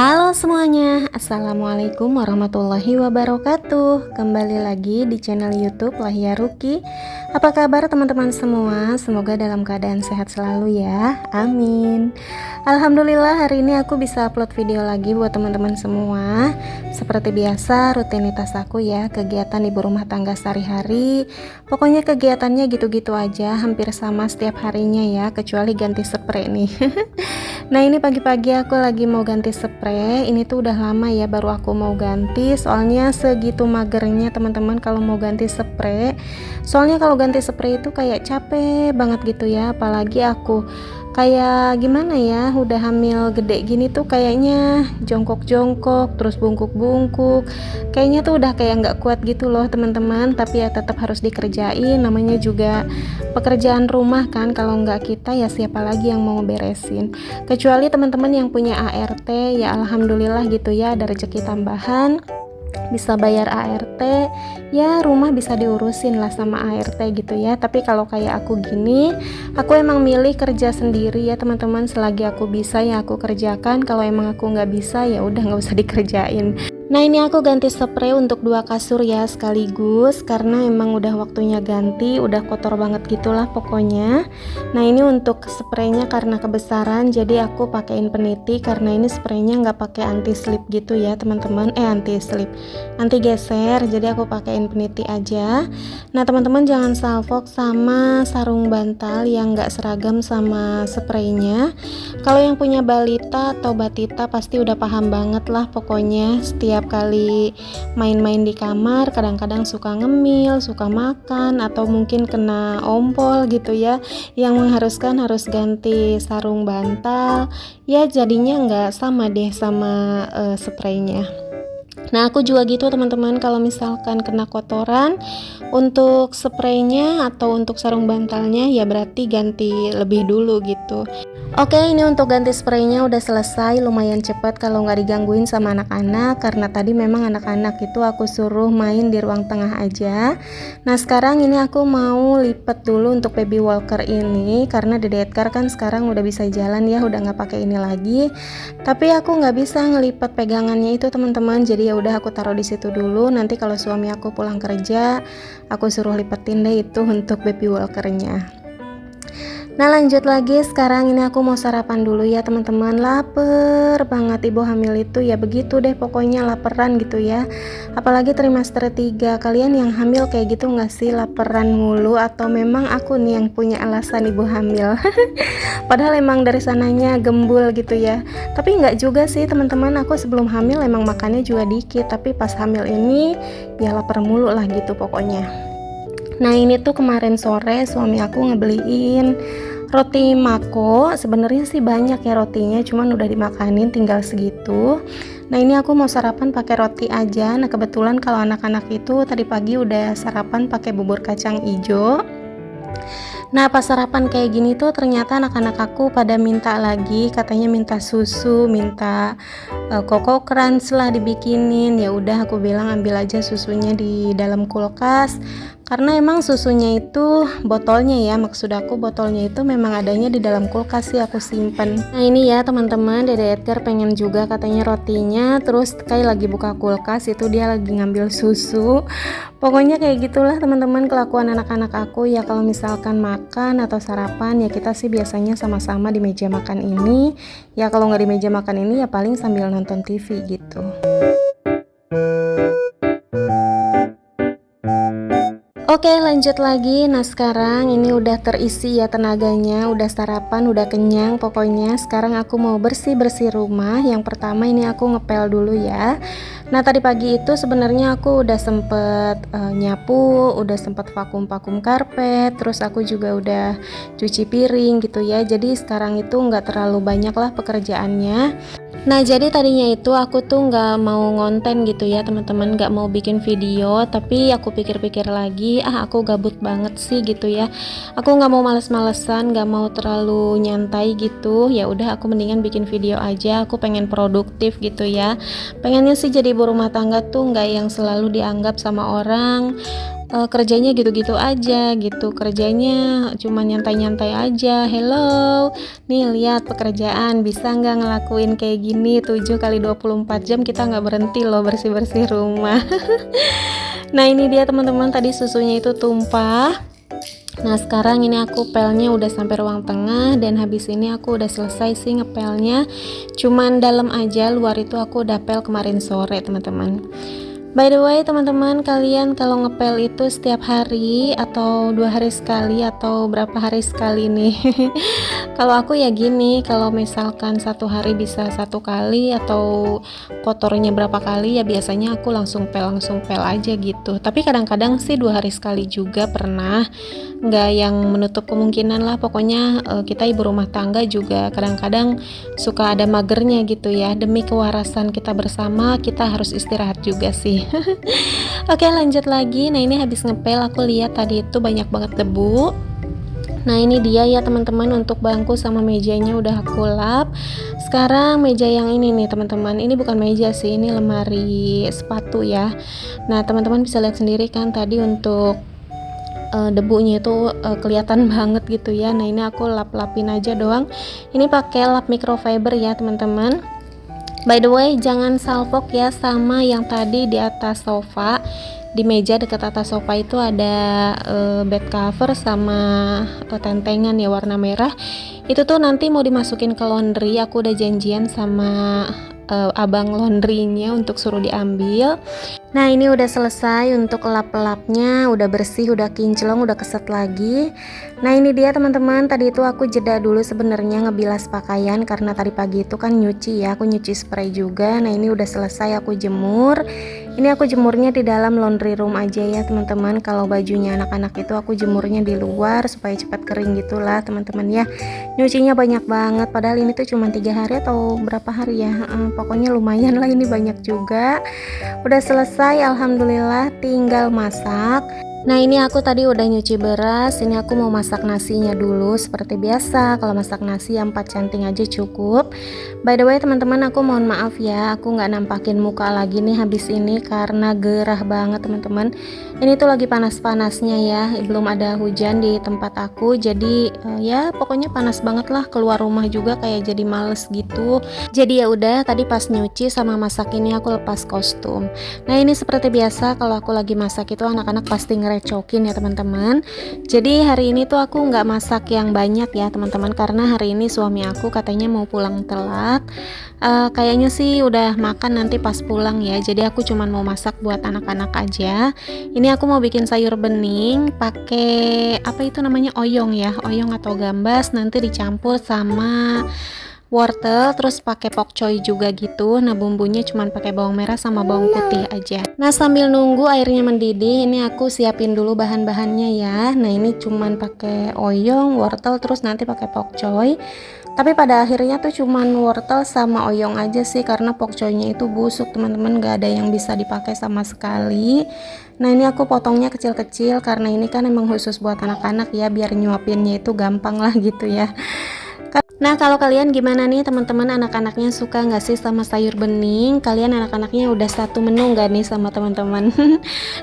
Halo semuanya, Assalamualaikum warahmatullahi wabarakatuh. Kembali lagi di channel YouTube Lahia Ruki. Apa kabar teman-teman semua? Semoga dalam keadaan sehat selalu ya, amin. Alhamdulillah hari ini aku bisa upload video lagi buat teman-teman semua. Seperti biasa rutinitas aku ya, kegiatan ibu rumah tangga sehari-hari. Pokoknya kegiatannya gitu-gitu aja, hampir sama setiap harinya ya, kecuali ganti spray nih. Nah ini pagi-pagi aku lagi mau ganti spray. Ini tuh udah lama ya baru aku mau ganti, soalnya segitu magernya teman-teman kalau mau ganti spray. Soalnya kalau ganti spray itu kayak capek banget gitu ya, apalagi aku kayak gimana ya, udah hamil gede gini tuh kayaknya jongkok-jongkok terus bungkuk-bungkuk, kayaknya tuh udah kayak nggak kuat gitu loh teman-teman. Tapi ya tetap harus dikerjain, namanya juga pekerjaan rumah kan, kalau nggak kita ya siapa lagi yang mau ngeberesin, kecuali teman-teman yang punya ART ya alhamdulillah gitu ya, ada rezeki tambahan bisa bayar ART ya, rumah bisa diurusin lah sama ART gitu ya. Tapi kalau kayak aku gini, aku emang milih kerja sendiri ya teman-teman. Selagi aku bisa ya aku kerjakan, kalau emang aku nggak bisa ya udah nggak usah dikerjain. Nah ini aku ganti spray untuk 2 kasur ya sekaligus, karena emang udah waktunya ganti, udah kotor banget gitulah pokoknya. Nah ini untuk spraynya karena kebesaran jadi aku pakein peniti, karena ini spraynya nggak pakai anti slip gitu ya teman-teman, anti slip, anti geser, jadi aku pakein peniti aja. Nah teman-teman jangan salfok sama sarung bantal yang nggak seragam sama spraynya. Kalau yang punya balita atau batita pasti udah paham banget lah pokoknya. Setiap kali main-main di kamar kadang-kadang suka ngemil, suka makan, atau mungkin kena ompol gitu ya, yang mengharuskan harus ganti sarung bantal ya, jadinya nggak sama deh sama spraynya. Nah aku juga gitu teman-teman, kalau misalkan kena kotoran untuk spraynya atau untuk sarung bantalnya ya berarti ganti lebih dulu gitu. Oke, ini untuk ganti spraynya udah selesai, lumayan cepet kalau nggak digangguin sama anak-anak, karena tadi memang anak-anak itu aku suruh main di ruang tengah aja. Nah sekarang ini aku mau lipat dulu untuk baby walker ini, karena Dede Edgar kan sekarang udah bisa jalan ya, udah nggak pakai ini lagi. Tapi aku nggak bisa ngelipat pegangannya itu teman-teman, jadi ya udah aku taruh di situ dulu. Nanti kalau suami aku pulang kerja, aku suruh lipetin deh itu untuk baby walkernya. Nah lanjut lagi, sekarang ini aku mau sarapan dulu ya teman-teman. Laper banget ibu hamil itu ya, begitu deh pokoknya, laperan gitu ya. Apalagi trimester 3, kalian yang hamil kayak gitu nggak sih, laperan mulu, atau memang aku nih yang punya alasan ibu hamil? Padahal emang dari sananya gembul gitu ya. Tapi nggak juga sih teman-teman, aku sebelum hamil emang makannya juga dikit, tapi pas hamil ini ya lapar mulu lah gitu pokoknya. Nah ini tuh kemarin sore suami aku ngebeliin roti Mako. Sebenarnya sih banyak ya rotinya, cuman udah dimakanin tinggal segitu. Nah ini aku mau sarapan pakai roti aja. Nah kebetulan kalau anak-anak itu tadi pagi udah sarapan pakai bubur kacang ijo. Nah pas sarapan kayak gini tuh ternyata anak-anak aku pada minta lagi, katanya minta susu, minta Koko Crunch lah dibikinin. Ya udah aku bilang ambil aja susunya di dalam kulkas, karena emang susunya itu botolnya ya, maksud aku botolnya itu memang adanya di dalam kulkas sih aku simpen. Nah ini ya teman-teman, Dede Edgar pengen juga katanya rotinya, terus kayak lagi buka kulkas itu dia lagi ngambil susu. Pokoknya kayak gitulah teman-teman kelakuan anak-anak aku ya, kalau misalkan makan atau sarapan ya kita sih biasanya sama-sama di meja makan ini ya, kalau nggak di meja makan ini ya paling sambil nonton TV gitu. Oke lanjut lagi. Nah sekarang ini udah terisi ya tenaganya, udah sarapan, udah kenyang pokoknya. Sekarang aku mau bersih-bersih rumah. Yang pertama ini aku ngepel dulu ya. Nah tadi pagi itu sebenarnya aku udah sempet nyapu, udah sempet vakum-vakum karpet, terus aku juga udah cuci piring gitu ya. Jadi sekarang itu nggak terlalu banyak lah pekerjaannya. Nah jadi tadinya itu aku tuh nggak mau ngonten gitu ya teman-teman, nggak mau bikin video, tapi aku pikir-pikir lagi, aku gabut banget sih gitu ya, aku nggak mau males-malesan, nggak mau terlalu nyantai gitu, ya udah aku mendingan bikin video aja. Aku pengen produktif gitu ya, pengennya sih jadi ibu rumah tangga tuh nggak yang selalu dianggap sama orang kerjanya gitu-gitu aja gitu, kerjanya cuma nyantai-nyantai aja. Hello, nih lihat pekerjaan, bisa nggak ngelakuin kayak gini 7 kali 24 jam kita nggak berhenti loh bersih-bersih rumah. Nah ini dia teman-teman, tadi susunya itu tumpah. Nah sekarang ini aku pelnya udah sampai ruang tengah, dan habis ini aku udah selesai sih ngepelnya. Cuman dalam aja, luar itu aku udah pel kemarin sore teman-teman. By the way teman-teman, kalian kalau ngepel itu setiap hari atau 2 hari sekali atau berapa hari sekali nih? Kalau aku ya gini, kalau misalkan 1 hari bisa 1 kali atau kotornya berapa kali, ya biasanya aku langsung pel aja gitu. Tapi kadang-kadang sih 2 hari sekali juga pernah, nggak yang menutup kemungkinan lah. Pokoknya kita ibu rumah tangga juga kadang-kadang suka ada magernya gitu ya. Demi kewarasan kita bersama, kita harus istirahat juga sih. Oke lanjut lagi. Nah ini habis ngepel, aku lihat tadi itu banyak banget debu. Nah ini dia ya teman-teman, untuk bangku sama mejanya udah aku lap. Sekarang meja yang ini nih teman-teman, ini bukan meja sih, ini lemari sepatu ya. Nah teman-teman bisa lihat sendiri kan tadi untuk debunya itu kelihatan banget gitu ya. Nah ini aku lap-lapin aja doang. Ini pakai lap microfiber ya teman-teman. By the way, jangan salfok ya sama yang tadi di atas sofa. Di meja dekat atas sofa itu ada bed cover sama tentengan ya warna merah. Itu tuh nanti mau dimasukin ke laundry. Aku udah janjian sama abang laundrynya untuk suruh diambil. Nah ini udah selesai untuk lap-lapnya, udah bersih, udah kinclong, udah keset lagi. Nah ini dia teman-teman, tadi itu aku jeda dulu sebenarnya ngebilas pakaian karena tadi pagi itu kan nyuci ya, aku nyuci spray juga. Nah ini udah selesai aku jemur. Ini aku jemurnya di dalam laundry room aja ya teman-teman. Kalau bajunya anak-anak itu aku jemurnya di luar supaya cepat kering gitulah teman-teman ya. Nyucinya banyak banget, padahal ini tuh cuma 3 hari atau berapa hari ya, pokoknya lumayan lah, ini banyak juga. Udah selesai alhamdulillah, tinggal masak. Nah ini aku tadi udah nyuci beras, ini aku mau masak nasinya dulu. Seperti biasa kalau masak nasi yang 4 canting aja cukup. By the way teman-teman, aku mohon maaf ya, aku nggak nampakin muka lagi nih habis ini karena gerah banget teman-teman. Ini tuh lagi panas-panasnya ya, belum ada hujan di tempat aku, jadi ya pokoknya panas banget lah. Keluar rumah juga kayak jadi males gitu. Jadi ya udah, tadi pas nyuci sama masak ini aku lepas kostum. Nah ini seperti biasa kalau aku lagi masak itu anak-anak pasti ngerecokin ya teman-teman. Jadi hari ini tuh aku nggak masak yang banyak ya teman-teman, karena hari ini suami aku katanya mau pulang telat. Kayaknya sih udah makan nanti pas pulang ya. Jadi aku cuman mau masak buat anak-anak aja. Ini aku mau bikin sayur bening pakai apa itu namanya, oyong ya, oyong atau gambas, nanti dicampur sama wortel, terus pakai pokcoy juga gitu. Nah bumbunya cuman pakai bawang merah sama bawang putih aja. Nah sambil nunggu airnya mendidih, ini aku siapin dulu bahan-bahannya ya. Nah ini cuman pakai oyong, wortel, terus nanti pakai pokcoy. Tapi pada akhirnya tuh cuman wortel sama oyong aja sih, karena pokcoynya itu busuk teman-teman, gak ada yang bisa dipakai sama sekali. Nah ini aku potongnya kecil-kecil karena ini kan emang khusus buat anak-anak ya, biar nyuapinnya itu gampang lah gitu ya. Nah kalau kalian gimana nih teman-teman, anak-anaknya suka nggak sih sama sayur bening? Kalian anak-anaknya udah satu menu nggak nih sama teman-teman?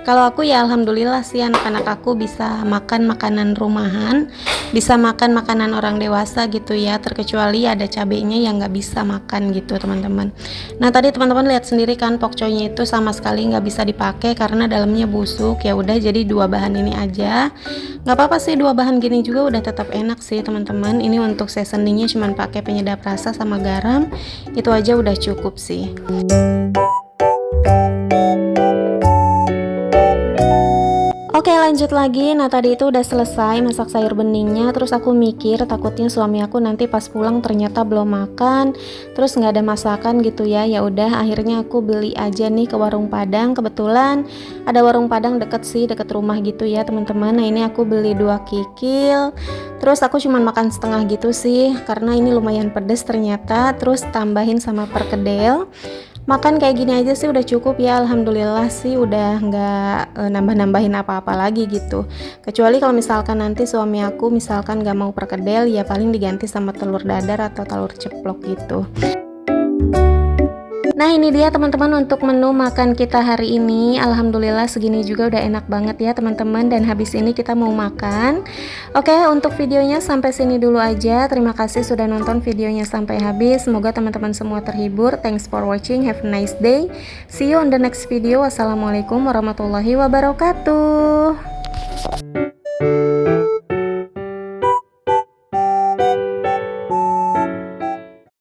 Kalau aku ya alhamdulillah sih, anak-anak aku bisa makan makanan rumahan, bisa makan makanan orang dewasa gitu ya, terkecuali ada cabenya yang nggak bisa makan gitu teman-teman. Nah tadi teman-teman lihat sendiri kan, pokcoynya itu sama sekali nggak bisa dipakai karena dalamnya busuk. Ya udah, jadi 2 bahan ini aja. Nggak apa-apa sih, 2 bahan gini juga udah tetap enak sih teman-teman. Ini untuk seasoningnya cuman pakai penyedap rasa sama garam, itu aja udah cukup sih. Oke lanjut lagi. Nah tadi itu udah selesai masak sayur beningnya, terus aku mikir takutnya suami aku nanti pas pulang ternyata belum makan, terus nggak ada masakan gitu ya. Ya udah akhirnya aku beli aja nih ke warung Padang. Kebetulan ada warung Padang deket sih, deket rumah gitu ya teman-teman. Nah ini aku beli 2 kikil, terus aku cuman makan setengah gitu sih karena ini lumayan pedes ternyata. Terus tambahin sama perkedel. Makan kayak gini aja sih udah cukup ya, alhamdulillah sih udah nggak nambah-nambahin apa-apa lagi gitu. Kecuali kalau misalkan nanti suami aku misalkan nggak mau perkedel, ya paling diganti sama telur dadar atau telur ceplok gitu. Nah ini dia teman-teman untuk menu makan kita hari ini. Alhamdulillah segini juga udah enak banget ya teman-teman. Dan habis ini kita mau makan. Oke, untuk videonya sampai sini dulu aja. Terima kasih sudah nonton videonya sampai habis. Semoga teman-teman semua terhibur. Thanks for watching, have a nice day. See you on the next video. Wassalamualaikum warahmatullahi wabarakatuh.